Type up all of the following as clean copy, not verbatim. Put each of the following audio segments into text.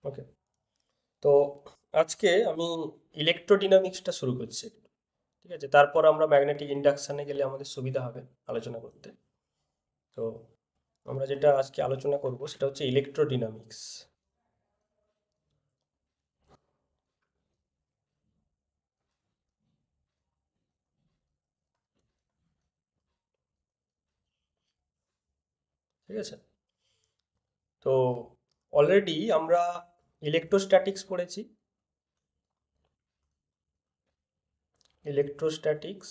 ওকে, তো আজকে আমি ইলেকট্রোডিনামিক্সটা শুরু করছি। ঠিক আছে, তারপর আমরা ম্যাগনেটিক ইন্ডাকশনে গেলে আমাদের সুবিধা হবে আলোচনা করতে। তো আমরা যেটা আজকে আলোচনা করব সেটা হচ্ছে ইলেকট্রোডিনামিক্স। ঠিক আছে, তো অলরেডি আমরা ইলেকট্রোস্ট্যাটিক্স পড়েছি। ইলেকট্রোস্ট্যাটিক্স,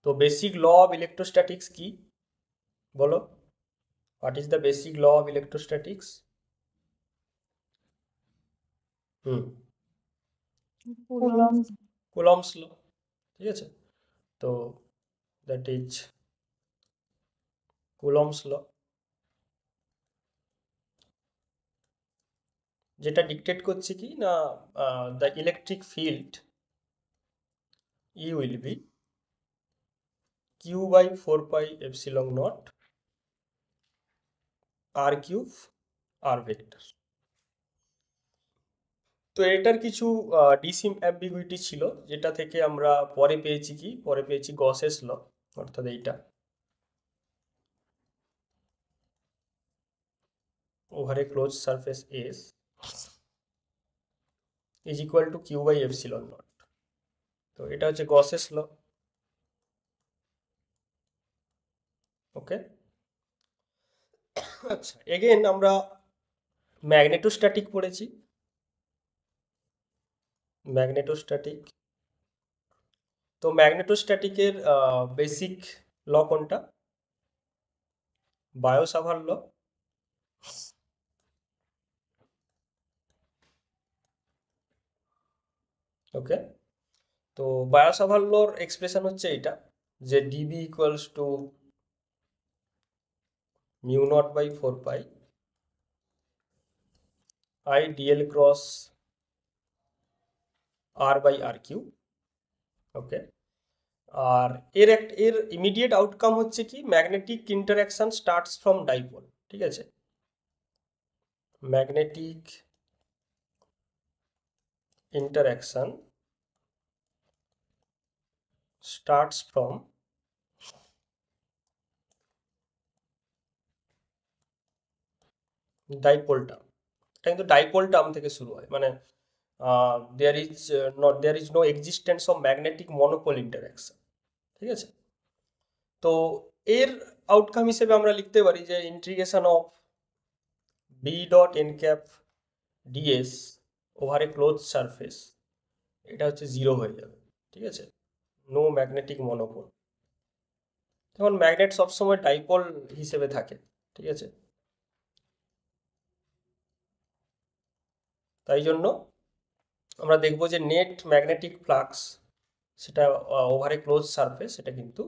তো বেসিক ল অফ ইলেকট্রোস্ট্যাটিক্স কি বলো? What is the basic law of electrostatics? Hmm, Coulomb's Coulomb's law. ঠিক আছে, তো দ্যাট ইজ কুলম্বস ল, যেটা ডিকটেট করছে কি না, the electric field E will be Q by 4 pi epsilon naught R cube R vector. তো এটার কিছু ডিসিম অ্যাম্বিগুইটি ছিল, যেটা থেকে আমরা পরে পেয়েছি কি, পরে পেয়েছি গসেস ল, অর্থাৎ এইটা over a close surface S is equal to Q by epsilon naught. তো এটা হচ্ছে গসেস ল। ওকে, আচ্ছা, এগেন আমরা ম্যাগনেটোস্ট্যাটিক পড়েছি। ম্যাগনেটোস্ট্যাটিক, তো ম্যাগনেটোস্ট্যাটিকের বেসিক ল কোনটা? বায়ো-সাভার ল। ওকে, তো বায়ো-সাভার লর এক্সপ্রেশন হচ্ছে এটা, যে dB equals to mu naught by 4 pi I dl cross r by r cube. Okay, আর এর ইমিডিয়েট আউটকাম হচ্ছে কি, magnetic interaction starts from dipole. ঠিক আছে, magnetic interaction starts from dipole term. এটা কিন্তু ডাইপোল টার্ম থেকে শুরু হয়, মানে there is no existence of magnetic monopole interaction। ঠিক আছে, তো এর আউটকাম হিসেবে আমরা লিখতে পারি যে integration of B dot N cap DS over a close surface, এটা হচ্ছে জিরো হয়ে যাবে। ঠিক আছে, নো ম্যাগনেটিক মনোপোল। যেমন ম্যাগনেট সবসময় ডাইপোল হিসেবে থাকে। ঠিক আছে, তাই জন্য আমরা দেখব যে নেট ম্যাগনেটিক ফ্লাক্স, সেটা ওভার এ ক্লোজ সারফেস, সেটা কিন্তু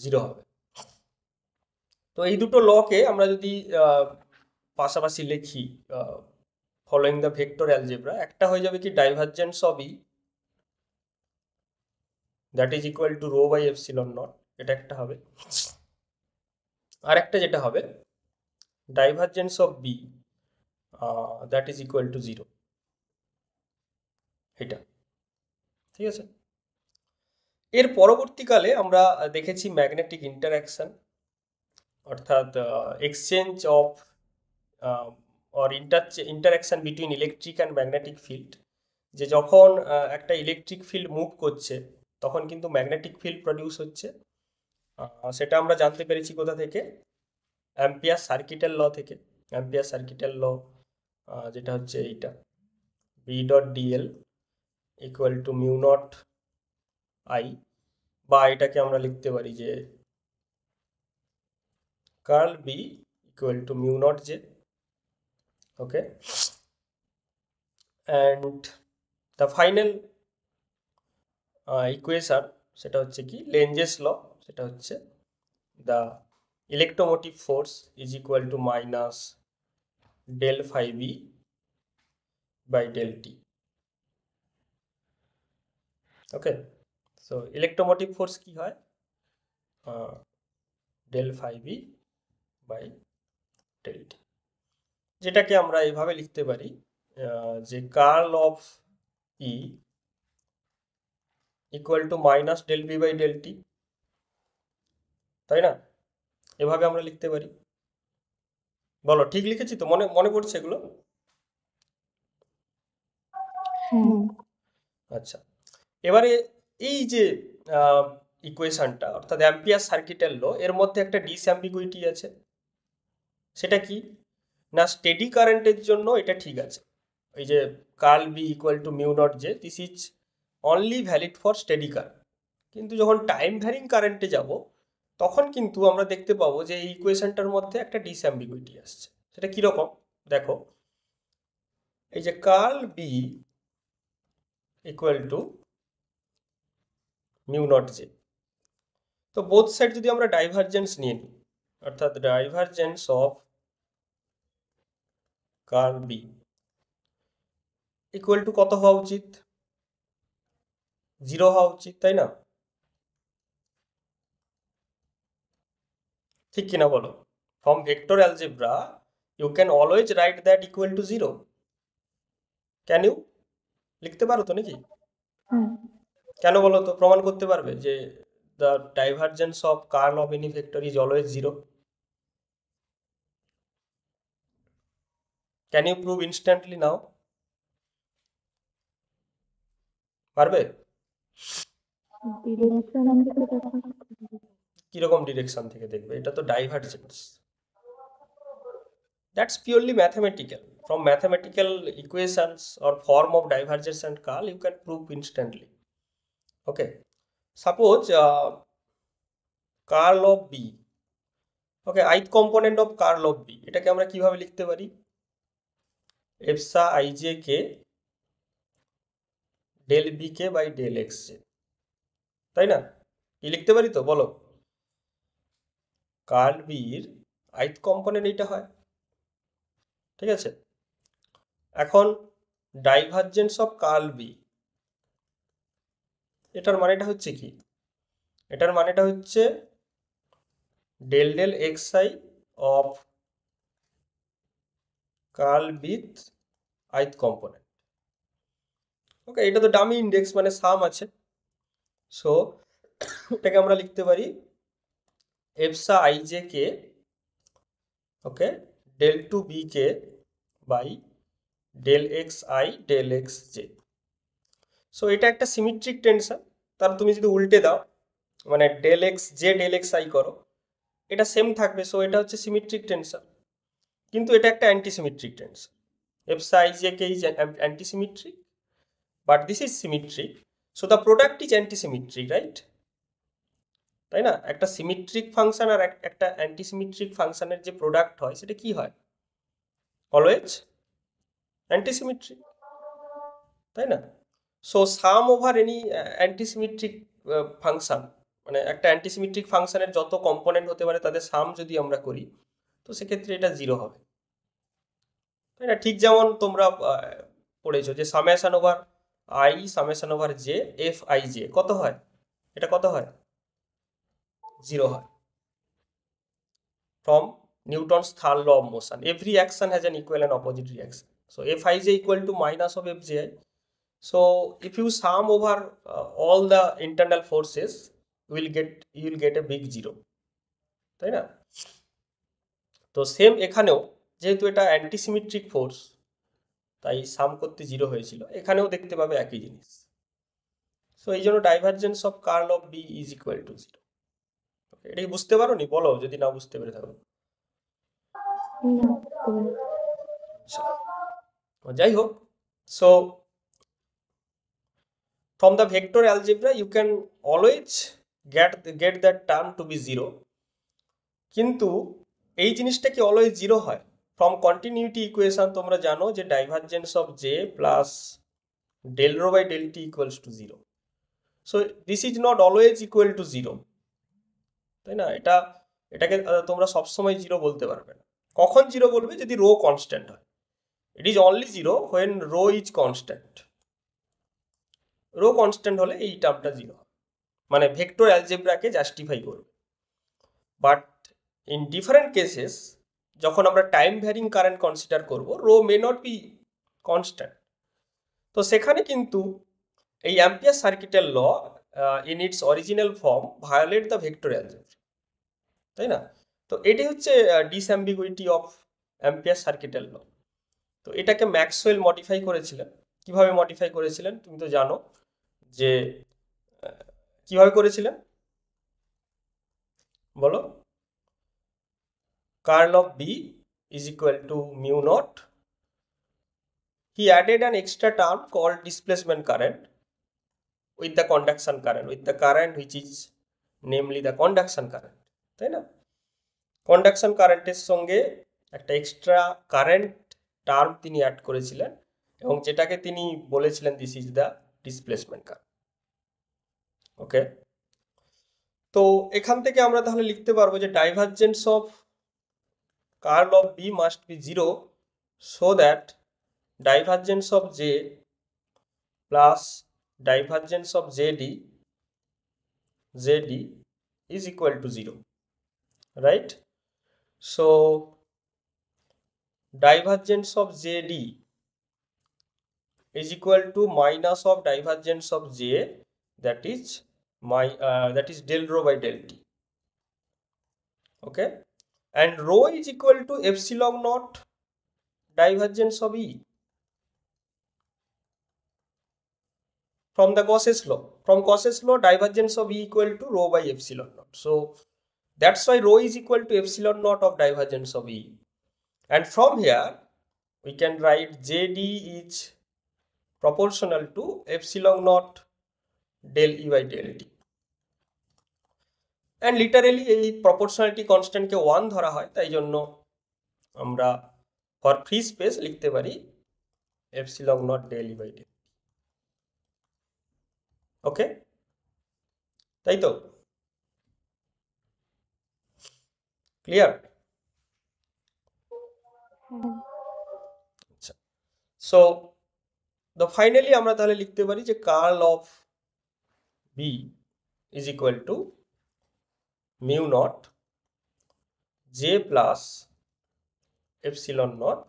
জিরো হবে। তো এই দুটো লকে আমরা যদি পাশাপাশি লিখি ফলোইং দ্য ভেক্টর অ্যালজেব্রা, একটা হয়ে যাবে কি divergence of E, that is equal to rho by epsilon naught, এটা একটা হবে। আর একটা যেটা হবে divergence of B, that is equal to zero, এটা। ঠিক আছে, এর পরবর্তীকালে আমরা দেখেছি ম্যাগনেটিক ইন্টারঅ্যাকশন, অর্থাৎ exchange of or interaction between electric and magnetic field. যে যখন একটা ইলেকট্রিক ফিল্ড মুভ করছে, তখন কিন্তু ম্যাগনেটিক ফিল্ড প্রডিউস হচ্ছে। সেটা আমরা জানতে পেরেছি কোথা থেকে? অ্যাম্পিয়ার সার্কিটের ল থেকে। অ্যাম্পিয়ার সার্কিটের ল, যেটা হচ্ছে এইটা, B dot DL equal to mu naught I, বা এটাকে আমরা লিখতে পারি যে curl B equal to mu naught J. Okay, and the final equation, সেটা হচ্ছে কি লেনজেস ল, সেটা হচ্ছে the electromotive force is equal to minus del phi B by del T. Okay, so electromotive force কি হয়? Del phi B by del T. যেটাকে আমরা এইভাবে লিখতে পারি যে curl of E equal to minus del B by del T, তাই না? এভাবে আমরা লিখতে পারি। বলো ঠিক লিখেছি তো? মনে মনে পড়ছে এগুলো? আচ্ছা, এবারে এই যে ইকুয়েশনটা অর্থাৎ অ্যাম্পিয়ার সার্কিটের ল, এর মধ্যে একটা ডিসঅ্যাম্বিগুইটি আছে। সেটা কি না, স্টেডি কারেন্টের জন্য এটা ঠিক আছে, এই যে curl B equal to mu naught J, this is only valid for steady current. কিন্তু যখন টাইম ভ্যারিং কারেন্টে যাব তখন কিন্তু আমরা দেখতে পাবো যে এই ইকুয়েশনটার মধ্যে একটা ডিসঅ্যাম্বিগুইটি আসছে। সেটা কীরকম দেখো, এই যে curl B equal to mu naught J, তো বোথ সাইড যদি আমরা ডাইভারজেন্স নিয়ে নিই, অর্থাৎ divergence of curl B equal to কত হওয়া উচিত? 0 হওয়া উচিত, তাই না? ঠিক কিনা বলো? From vector algebra you can always write that equal to 0। Can you? লিখতে পারো তো নাকি? কেন বলো তো? প্রমাণ করতে পারবে যে the divergence of curl of any vector is always 0? Can you prove instantly now? পারবে? কিরকম ডিরেকশন থেকে দেখবে? এটা তো divergence, that's purely mathematical. From mathematical equations or form of divergence and curl you can prove instantly. Okay, suppose curl of b, okay, ith component of curl of b, এটাকে আমরা কিভাবে লিখতে পারি? Epsilon ij K del B K by del x J, তাই না? কি লিখতে পারি তো বলো? কার্ল বির ith কম্পোনেন্ট এইটা হয়, ঠিক আছে? এখন ডাইভারজেন্স অফ কার্ল বি, এটার মানেটা হচ্ছে কি? এটার মানেটা হচ্ছে del del x i of curl with ith component. Okay, এটা তো ডামি ইন্ডেক্স, মানে সাম আছে। সো এটাকে আমরা লিখতে পারি epsilon i j k, okay, del two B K by del x i del x j. So এটা একটা সিমেট্রিক টেনশন। তার তুমি যদি উল্টে দাও, মানে del x J del x I করো, এটা সেম থাকবে। সো এটা হচ্ছে সিমেট্রিক টেনশন, কিন্তু এটা একটা antisymmetric tensor. Epsilon i j k is antisymmetric, but this is symmetric, so the product is antisymmetric, right? তাই না? একটা সিমেট্রিক ফাংশন আর একটা অ্যান্টিসিমেট্রিক ফাংশনের যে প্রোডাক্ট হয় সেটা কি হয়? অলওয়েজ অ্যান্টিসিমেট্রিক, তাই না? সো সাম ওভার এনি অ্যান্টিসিমেট্রিক ফাংশন, মানে একটা অ্যান্টিসিমেট্রিক ফাংশনের যত কম্পোনেন্ট হতে পারে তাদের সাম যদি আমরা করি, তো সেক্ষেত্রে এটা 0 হবে, তাই না? ঠিক যেমন তোমরা পড়েছো যে summation over I summation over J F I J কত হয়? এটা কত হয়? 0 হয়। From Newton's third law of motion, every action has an equal and opposite reaction. So Fij equal to minus of Fji. So if you sum over all the internal forces, you will get a big 0, তাই না? তো same এখানেও যেহেতু এটা antisymmetric force, তাই সাম করতে 0 হয়েছিল, এখানেও দেখতে পাবে একই জিনিস। সো এই জন্য divergence of curl of B is equal to 0। এটা কি বুঝতে পারো নি? বলো যদি না বুঝতে পেরে থাকো। যাই হোক, so from the vector algebra you can always get that term to be 0, কিন্তু এই জিনিসটা কি অলওয়েজ 0 হয়? ফ্রম কন্টিনিউটি ইকুয়েশন তোমরা জানো যে divergence of J plus del rho by del T equals to 0। So this is not always equal to 0, তাই না? এটাকে তোমরা সবসময় 0 বলতে পারবে না। কখন 0 বলবে? যদি রো কনস্ট্যান্ট হয়। It is only 0 when rho is constant. Rho constant হলে এই টার্মটা 0, মানে ভেক্টর অ্যালজেব্রাকে জাস্টিফাই করবে। বাট ইন ডিফারেন্ট কেসেস যখন আমরা টাইম ভ্যারিং কারেন্ট কনসিডার করব, rho may not be constant. তো সেখানে কিন্তু এই অ্যাম্পিয়ার সার্কিটের law in its original form violate the vector algebra, তাই না? তো এটি হচ্ছে ডিসঅ্যাম্বিগুইটি অফ অ্যাম্পিয়ার সার্কিটের ল। তো এটাকে ম্যাক্সওয়েল মডিফাই করেছিলেন। কিভাবে মডিফাই করেছিলেন তুমি তো জানো, যে কিভাবে করেছিলেন বলো? Curl of B is equal to mu naught, he added an extra term called displacement current with the conduction current, with the current which is namely the conduction current, তাই না? কন্ডাকশন কারেন্টের সঙ্গে একটা এক্সট্রা কারেন্ট টার্ম তিনি add করেছিলেন, এবং যেটাকে তিনি বলেছিলেন this is the displacement current. Okay, তো এখান থেকে আমরা তাহলে লিখতে পারবো যে divergence of curl of B must be zero, so that divergence of J plus divergence of ZD is equal to 0, right? So divergence of ZD is equal to minus of divergence of J, that is del rho by del T. Okay, and rho is equal to epsilon naught divergence of E from the Gauss's law. From Gauss's law, divergence of E equal to rho by epsilon naught. So that's why rho is equal to epsilon naught of divergence of E. And from here, we can write JD is proportional to epsilon naught del E by del T. And literally এই proportionality constant কে 1 ধরা হয়, তাই জন্য আমরা for free space লিখতে পারি epsilon naught del E by del T. ওকে, তাই তো? ক্লিয়ার? আচ্ছা, সো ফাইনালি আমরা তাহলে লিখতে পারি যে curl of B is equal to mu naught J plus epsilon naught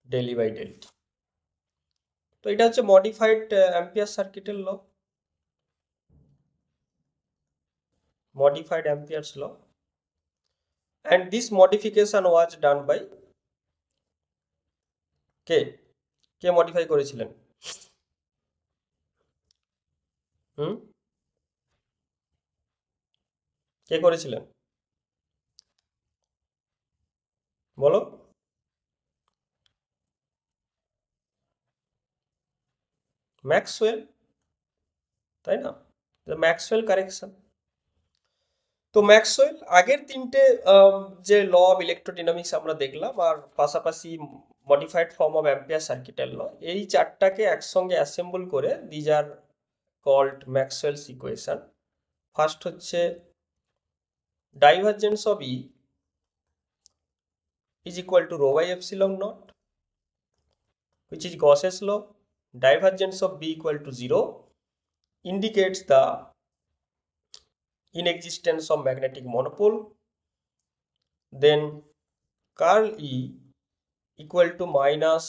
del E by del T. তো এটা হচ্ছে মডিফাইড অ্যাম্পিয়ার সার্কিটের law, modified Ampere's law, and this modification was done by কে মডিফাই করেছিলেন? কে করেছিলেন বলো? ম্যাক্সওয়েল, তাই না? Maxwell correction. তো ম্যাক্সওয়েল আগের তিনটে যে ল অফ ইলেকট্রোডাইনামিক্স আমরা দেখলাম, আর পাশাপাশি মডিফাইড ফর্ম অফ অ্যাম্পিয়ার সার্কিটের ল, এই চারটাকে একসঙ্গে অ্যাসেম্বল করে these are called Maxwell's equation. First হচ্ছে divergence of E is equal to rho by epsilon naught, which is Gauss's law. Divergence of B equal to 0 indicates the inexistence of magnetic monopole. Then curl E equal to minus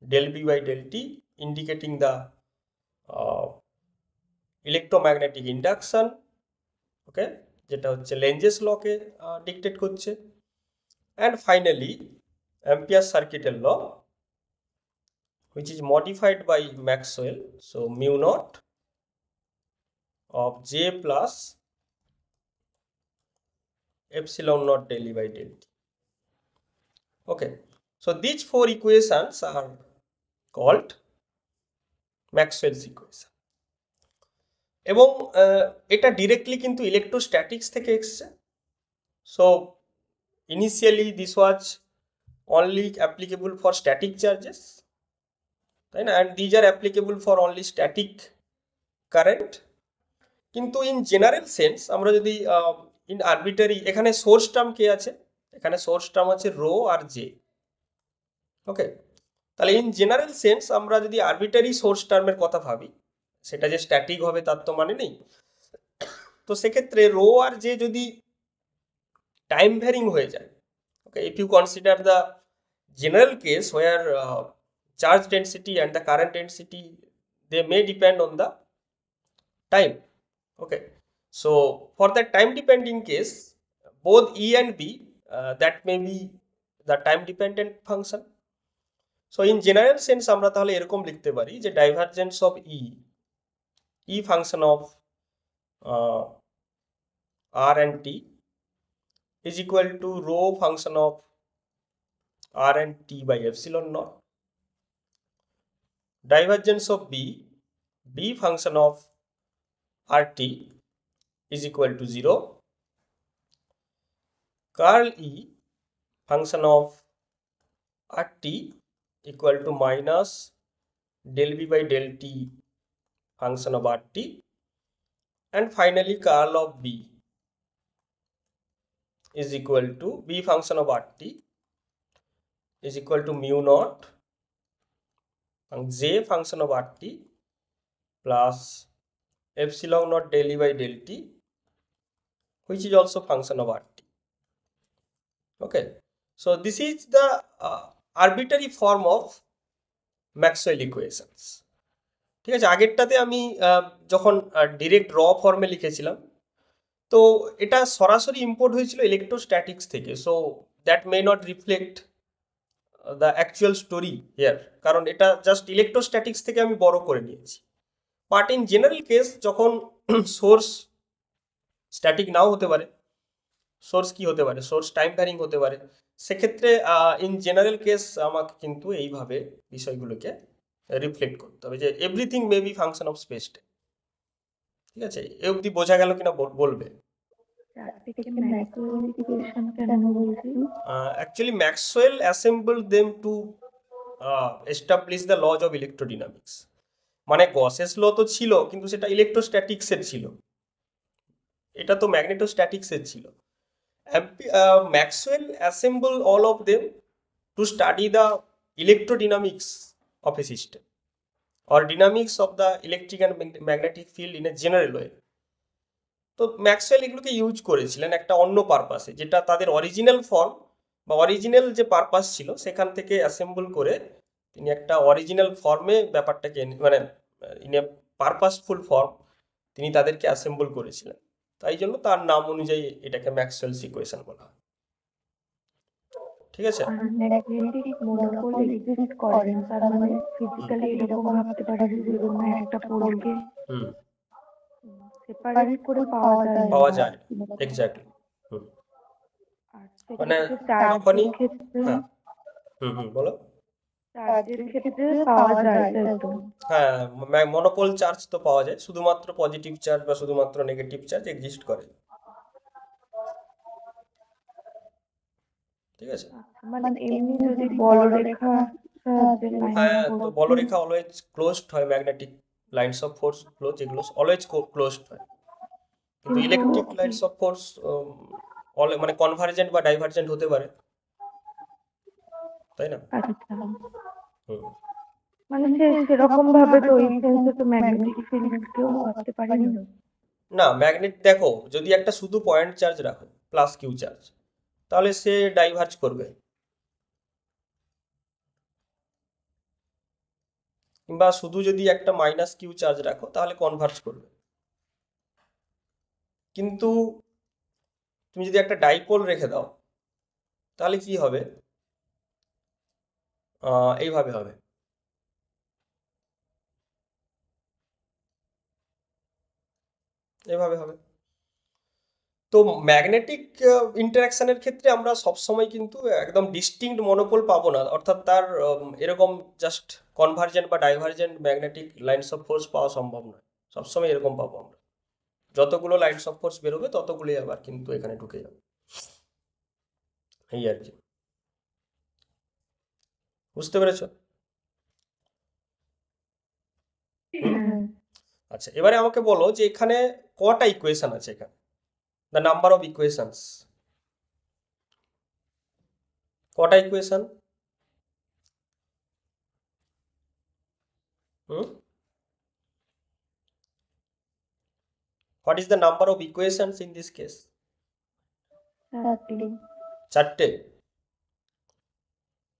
del B by del T, indicating the electromagnetic induction. Okay, যেটা হচ্ছে লেঞ্জেস লকে dictate করছে। And finally, Ampere's circuital law, which is modified by Maxwell. So mu naught of J plus epsilon naught del E by del T. Okay, so these four equations are called Maxwell's equation. এবং এটা directly কিন্তু electrostatics থেকে এসছে। So initially this was only applicable for static charges, তাই না? and these are applicable for only static current. কিন্তু in general sense আমরা যদি in arbitrary, এখানে সোর্স টার্ম কে আছে? এখানে সোর্স টার্ম আছে রো আর জে। ওকে, তাহলে in general sense আমরা যদি আরবিটারি সোর্স টার্মের কথা ভাবি, সেটা যে স্ট্যাটিক হবে তার তো মানে নেই। তো সেক্ষেত্রে রো আর জে যদি টাইম ভ্যারিং হয়ে যায়। Okay, if you consider the general case where charge density and the current density, they may depend on the time. Okay, so for the time depending case, both E and B, that may be the time dependent function. So in general sense আমরা তাহলে এরকম লিখতে পারি যে divergence of E function of R and T is equal to rho function of R and T by epsilon naught. Divergence of B function of RT is equal to 0. Curl E function of RT equal to minus del V by del T function of RT. And finally curl of B is equal to B function of RT is equal to mu naught and J function of RT plus epsilon naught del E by del T, which is also function of RT. Okay, so this is the arbitrary form of Maxwell equations. ঠিক আছে, আগেরটাতে আমি যখন direct র ফর্মে লিখেছিলাম, তো এটা সরাসরি ইম্পোর্ট হয়েছিল ইলেকট্রোস্ট্যাটিক্স থেকে, so that may not reflect the actual story here, কারণ এটা জাস্ট ইলেকট্রোস্ট্যাটিক্স থেকে আমি বড় করে নিয়েছি। বাট ইন জেনারেল কেস যখন সোর্স স্ট্যাটিক নাও হতে পারে, সোর্স কি হতে পারে, সোর্স টাইম ভ্যারিং হতে পারে, সেক্ষেত্রে ইন জেনারেল কেস আমাকে কিন্তু এইভাবে বিষয়গুলোকে রিফ্লেক্ট করতে হবে যে everything may be function of speech time. ঠিক আছে, এ অবধি বোঝা গেল কিনা বলবে? Actually Maxwell assembled them to establish the laws of electrodynamics. মানে গসেস ল তো ছিল কিন্তু সেটা ইলেকট্রোস্ট্যাটিক্সের ছিল, এটা তো ম্যাগনেটোস্ট্যাটিক্সের ছিল। Maxwell assembled all of them to study the electrodynamics of a system or dynamics of the electric and magnetic field in a general way. তো ম্যাক্সওয়েল এগুলোকে ইউজ করেছিলেন একটা অন্য পারপাসে, যেটা তাদের অরিজিনাল ফর্ম বা অরিজিনাল যে পারপাস ছিল সেখান থেকে অ্যাসেম্বল করে তিনি একটা অরিজিনাল ফর্মে ব্যাপারটাকে, মানে ইন এ পারপাসফুল ফর্ম তিনি তাদেরকে অ্যাসেম্বল করেছিলেন। তাই জন্য তার নাম অনুযায়ী এটাকে ম্যাক্সওয়েলস ইকুয়েশন বলা হয়। ঠিক আছে, ম্যাগনেটিক মনোপল এক্সিস্ট করে না, তার মানে ফিজিক্যালি এরকম ভাবতে পারি যে কোনো একটা পোলকে সেপারেট করে পাওয়া যায়। এক্স্যাক্টলি। মানে যখনই বলো, চার্জের ক্ষেত্রে পাওয়া যায় তো। হ্যাঁ, মনোপল চার্জ তো পাওয়া যায়, শুধুমাত্র পজিটিভ চার্জ বা শুধুমাত্র নেগেটিভ চার্জ এক্সিস্ট করে। ঠিক আছে, মানে এমনি যদি বলরেখা, হ্যাঁ, তো বলরেখা অলওয়েজ ক্লোজড হয়, ম্যাগনেটিক লাইনস অফ ফোর্স গুলো যেগুলো অলওয়েজ ক্লোজড হয়, কিন্তু ইলেকট্রিক লাইনস অফ ফোর্স মানে কনভার্জেন্ট বা ডাইভার্জেন্ট হতে পারে, তাই না? মানে সেরকম ভাবে তো এই সেন্সে তো ম্যাগনেটিক ফিল্ড কেউ ভাবতে পারি না। ম্যাগনেট দেখো, যদি একটা শুধু পয়েন্ট চার্জ রাখো প্লাস কিউ চার্জ, তাহলে সে ডাইভার্জ করবে, কিংবা শুধু যদি একটা মাইনাস কিউ চার্জ রাখো তাহলে কনভার্জ করবে। কিন্তু তুমি যদি একটা ডাইপোল রেখে দাও তাহলে কি হবে? এইভাবে হবে, এভাবে হবে। তো ম্যাগনেটিক ইন্টারাকশনের ক্ষেত্রে আমরা সবসময় কিন্তু একদম ডিস্টিংক্ট মনোপোল পাবো না, অর্থাৎ তার এরকম জাস্ট কনভার্জেন্ট বা divergent magnetic lines of force পাওয়া সম্ভব নয়, সবসময় এরকম পাবো আমরা। যতগুলো লাইনস অফ ফোর্স বেরোবে ততগুলোই আবার কিন্তু এখানে ঢুকে যাবে, এই আর কি। বুঝতে পেরেছ? আচ্ছা, এবারে আমাকে বলো যে এখানে কটা ইকুয়েশন আছে, এখানে the number of equations, কটা equation? What is the number of equations in this case? চারটে,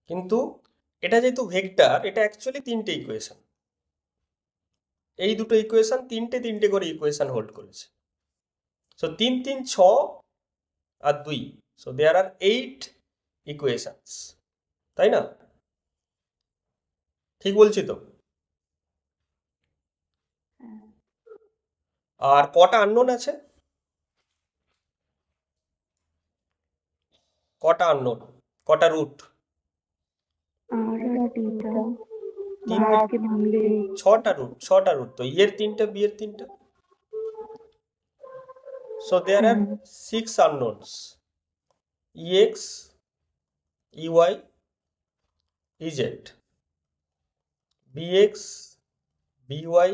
কিন্তু এটা যেহেতু ভেক্টর, এটা অ্যাকচুয়ালি তিনটে ইকুয়েশন। এই দুটো ইকুয়েশন তিনটে করে ইকুয়েশন হোল্ড করেছে। সো 3 3 6 আর 2, সো দেয়ার আর 8 ইকুয়েশনস, তাই না? ঠিক বলছি তো? আর কটা আননোন আছে? কটা আননোন, কটা রুট? ছটা রুট। তো এর তিনটে, বি এর তিনটে, so there are 6 unknowns: ex, ey, ez, bx, by,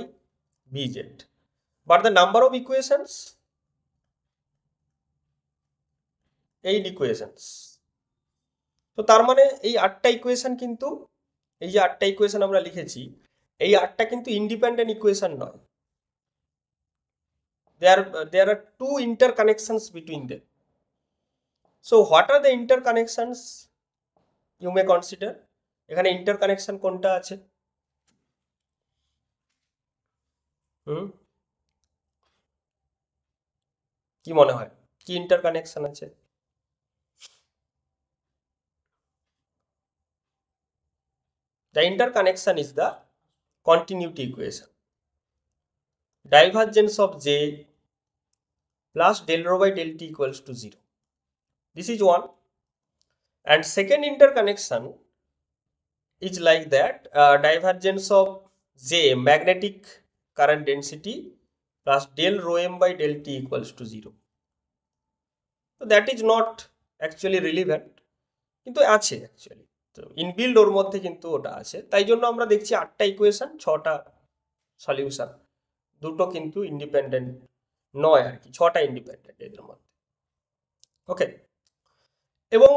bz, but the number of equations 8 equations. তো তার মানে এই 8টা ইকুয়েশন কিন্তু, এই যে 8টা ইকুয়েশন আমরা লিখেছি, এই 8টা কিন্তু ইন্ডিপেন্ডেন্ট ইকুয়েশন নয়। There are two interconnections between them. So what are the interconnections you may consider? এখানে ইন্টারকানেকশন কোনটা আছে? কি মনে হয়, কি ইন্টারকানেকশন আছে? The interconnection is the continuity equation. Divergence of J plus del rho by del t equals to 0. This is one. And second interconnection is like that, divergence of J, magnetic current density, plus del rho m by del t equals to 0. So that is not actually relevant, কিন্তু আছে actually. তো inbuilt ওর মধ্যে কিন্তু ওটা আছে, তাই জন্য আমরা দেখছি 8টা ইকুয়েশন, 6টা সলিউশন, দুটো কিন্তু ইন্ডিপেন্ডেন্ট নয় আর কি, 6টা ইন্ডিপেন্ডেন্ট এদের মধ্যে। ওকে, এবং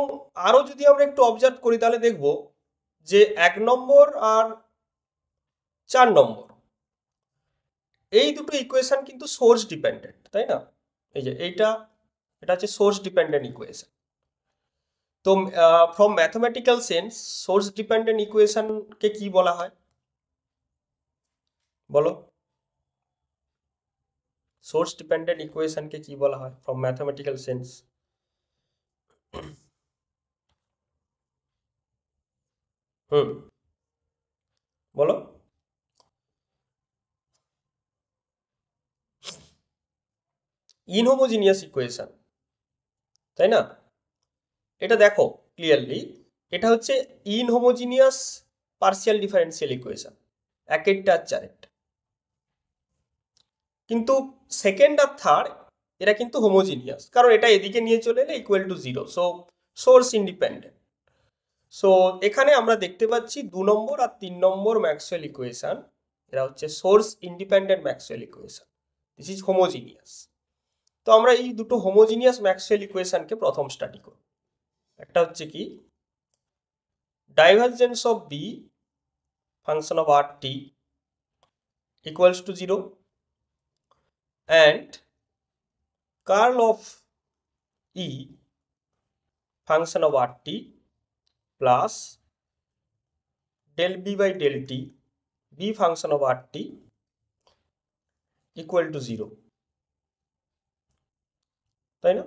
আরও যদি আমরা একটু অবজার্ভ করি তাহলে দেখব যে 1 নম্বর আর 4 নম্বর এই দুটো ইকুয়েশন কিন্তু সোর্স ডিপেন্ডেন্ট, তাই না? এই যে এটা হচ্ছে সোর্স ডিপেন্ডেন্ট ইকুয়েশন। তো from mathematical sense source dependent ইকুয়েশনকে কি বলা হয় বলো? সোর্স ডিপেন্ডেন্ট ইকুয়েশনকে কি বলা হয় ফ্রম ম্যাথমেটিক্যাল সেন্স? বলো। ইনহোমোজিনিয়াস ইকুয়েশন, তাই না? এটা দেখো ক্লিয়ারলি, এটা হচ্ছে ইনহোমোজিনিয়াস পার্সিয়াল ডিফারেন্সিয়াল ইকুয়েশন, 1 আর 4। কিন্তু সেকেন্ড আর থার্ড এরা কিন্তু হোমোজিনিয়াস, কারণ এটা এদিকে নিয়ে চলে এলে equal to 0, so source independent. So এখানে আমরা দেখতে পাচ্ছি 2 নম্বর আর 3 নম্বর ম্যাক্সওয়েল ইকুয়েশন, এরা হচ্ছে source independent Maxwell equation. This is homogeneous. তো আমরা এই দুটো হোমোজিনিয়াস ম্যাক্সওয়েল ইকুয়েশনকে প্রথম স্টাডি করব। একটা হচ্ছে কি, divergence of B function of R T equals to 0 and curl of E function of RT plus del B by del T B function of RT equal to 0, তাই না?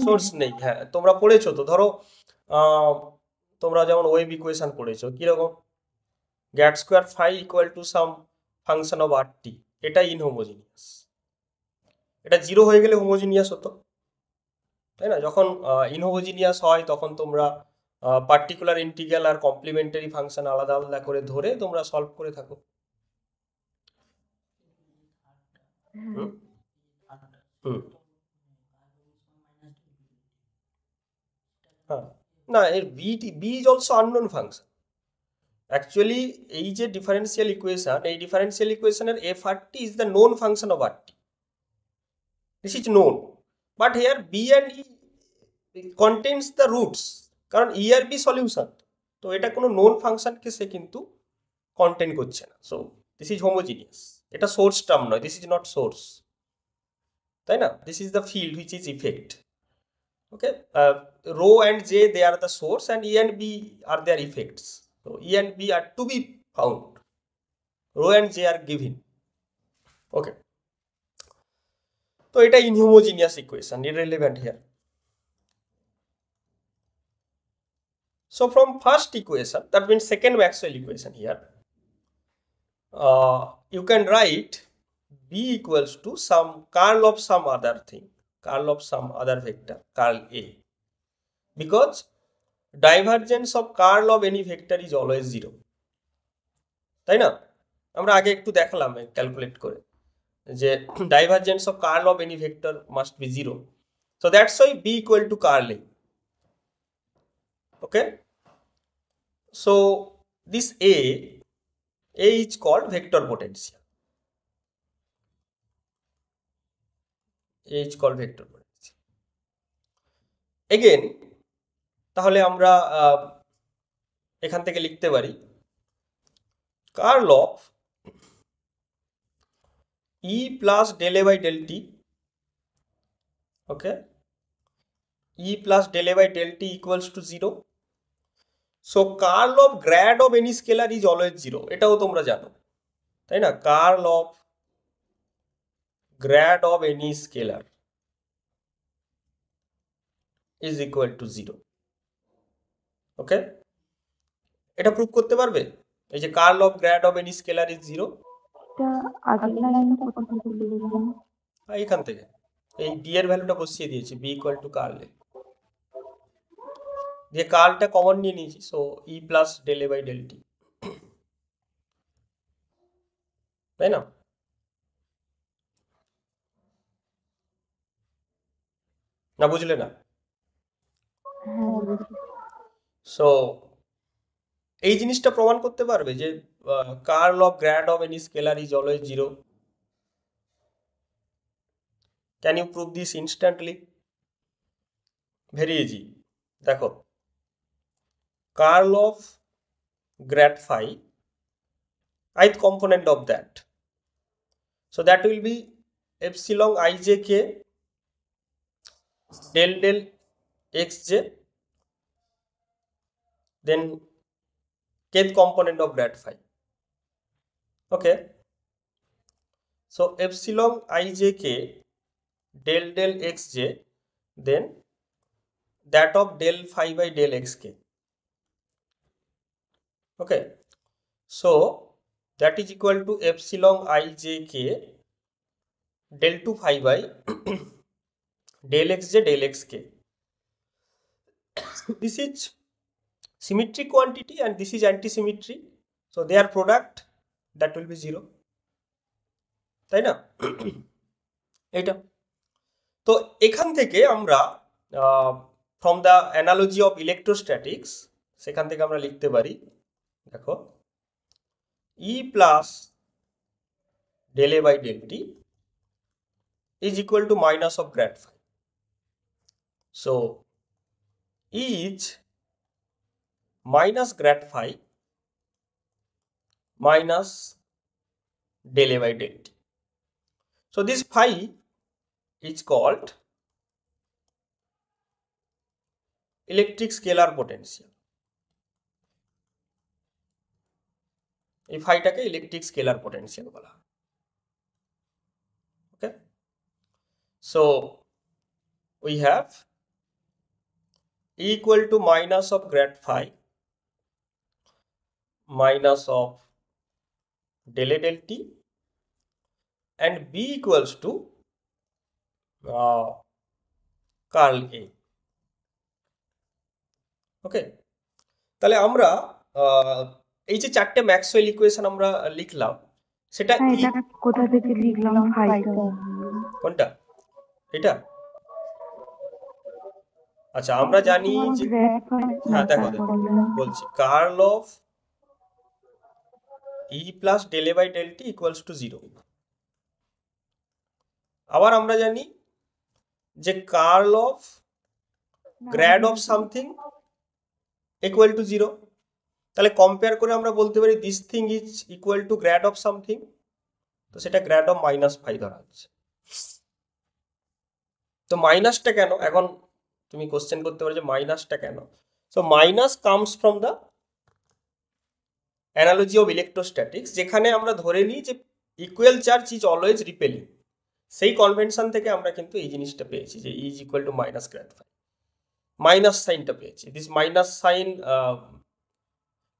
Source নেই, হ্যাঁ তোমরা পড়েছো তো, ধরো তোমরা যেমন ওয়েভ ইকুয়েশন পড়েছো, কিরকম grad square phi equal to some function of R t, এটা ইনহোমোজিনিয়াস। এটা 0 হয়ে গেলে হোমোজিনিয়াস হতো, তাই না? যখন ইনহোমোজিনিয়াস হয় তখন তোমরা পার্টিকুলার ইন্টিগ্রাল আর কমপ্লিমেন্টারি ফাংশন আলাদা আলাদা করে ধরে তোমরা সলভ করে থাকো। হ্যাঁ, না এর B is also unknown function. Actually এই যে ডিফারেন্সিয়াল ইকুয়েশন, এই ডিফারেন্সিয়াল ইকুয়েশনের F R T is the known function of R T, this is known, but here B and E contains the roots, কারণ ই আর B solution, তো এটা কোনো known ফাংশনকে সে কিন্তু কন্টেন্ট করছে না। সো দিস ইজ হোমোজিনিয়াস, এটা সোর্স টার্ম নয়, দিস ইজ নট সোর্স, তাই না? This is the field which is effect. Okay, rho and J they are the source and E and B are their effects. So E and B are to be found. Rho and J are given. Okay. So it is inhomogeneous equation, irrelevant here. So from first equation, that means second Maxwell equation here, you can write B equals to some curl of some other thing, curl of some other vector, curl A. Because divergence of curl of any vector is always 0. তাই না? আমরা আগে একটু দেখালাম calculate করে যে divergence of curl of any vector must be 0. So that's why B equal to curl A. Okay. So this A is called vector potential. A is called vector potential. Again, তাহলে আমরা এখান থেকে লিখতে পারি curl of E plus del A by del T. Okay. E plus del A by del T equals to 0. So curl of grad of any scalar is always 0. এটাও তোমরা জানো, তাই না? Curl of grad of any scalar is equal to 0. Okay. এটা prove করতে পারবে? এই যে curl of grad of any scalar is 0. এটা আগের লাইনে কোথা থেকে লিখলাম? এখান থেকে এই d এর ভ্যালুটা বসিয়ে দিয়েছি, b equal to curl A. দিয়ে কার্লটা কমন নিয়ে নিয়েছি, so E plus del A by del T, তাই না? না বুঝলে না? সো এই জিনিসটা প্রমাণ করতে পারবে যে curl of grad of any scalar is always 0. Can you prove this instantly? Very easy. দেখো, curl of grad phi, ith component of that, so that will be epsilon ijk del del xj, then kth component of grad phi. Okay, so epsilon ijk del del xj, then that of del phi by del xk. Okay, so that is equal to epsilon ijk del 2 phi by del xj del xk. This is symmetric quantity and this is anti-symmetry, so their product that will be 0, তাই না? এটা তো এখান থেকে আমরা from the analogy of electrostatics, সেখান থেকে আমরা লিখতে পারি, দেখো, E plus del A by del T is equal to minus of grad phi. So E is minus grad phi minus del A by del T. So this phi is called electric scalar potential. এই ফাইটাকে electric scalar potential বলা হয়। Okay, so we have equal to minus of grad phi minus of del A del T and B equals to curl A. ওকে, তাহলে আমরা এই যে চারটে Maxwell equation আমরা লিখলাম, সেটা কোথা থেকে লিখলাম? কোনটা? এটা? আচ্ছা, আমরা জানি যে, হ্যাঁ দেখো বলছি, curl of E plus del A by del T equals to 0। আবার আমরা জানি যে curl of grad of something equal to 0। তাহলে কম্পেয়ার করে আমরা বলতে পারি this thing is equal to grad of something, তো সেটা গ্র্যাড অফ -5 ধরা হচ্ছে। তো মাইনাসটা কেন, এখন তুমি কোশ্চেন করতে পারো যে মাইনাসটা কেন। So minus comes from the analogy of electrostatics, যেখানে আমরা ধরে নিই যে equal charge is always repelling. সেই কনভেনশন থেকে আমরা কিন্তু এই জিনিসটা পেয়েছি যে is equal to minus grad phi, minus সাইনটা পেয়েছি। This minus sign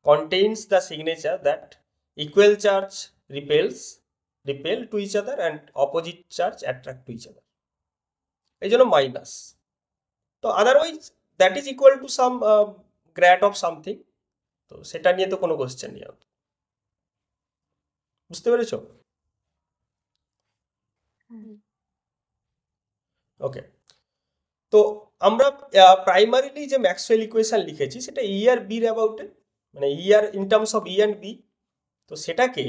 contains the signature that equal charge repel to each other and opposite charge attract to each other, এই জন্য মাইনাস। তো otherwise that is equal to some grad of something, তো সেটা নিয়ে তো কোনো কোশ্চেন নেই। বুঝতে পেরেছো? ওকে, তো আমরা প্রাইমারিলি যে ম্যাক্সওয়েল ইকুয়েশন লিখেছি সেটা ই আর বির অ্যাবাউটে, মানে ই আর in terms of E and B. তো সেটাকে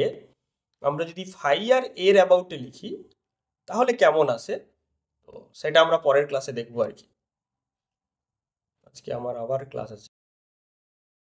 আমরা যদি ফাই আর এর অ্যাবাউটে লিখি তাহলে কেমন আসে, তো সেটা আমরা পরের ক্লাসে দেখবো আর কি। আজকে আমার আবার ক্লাস আছে।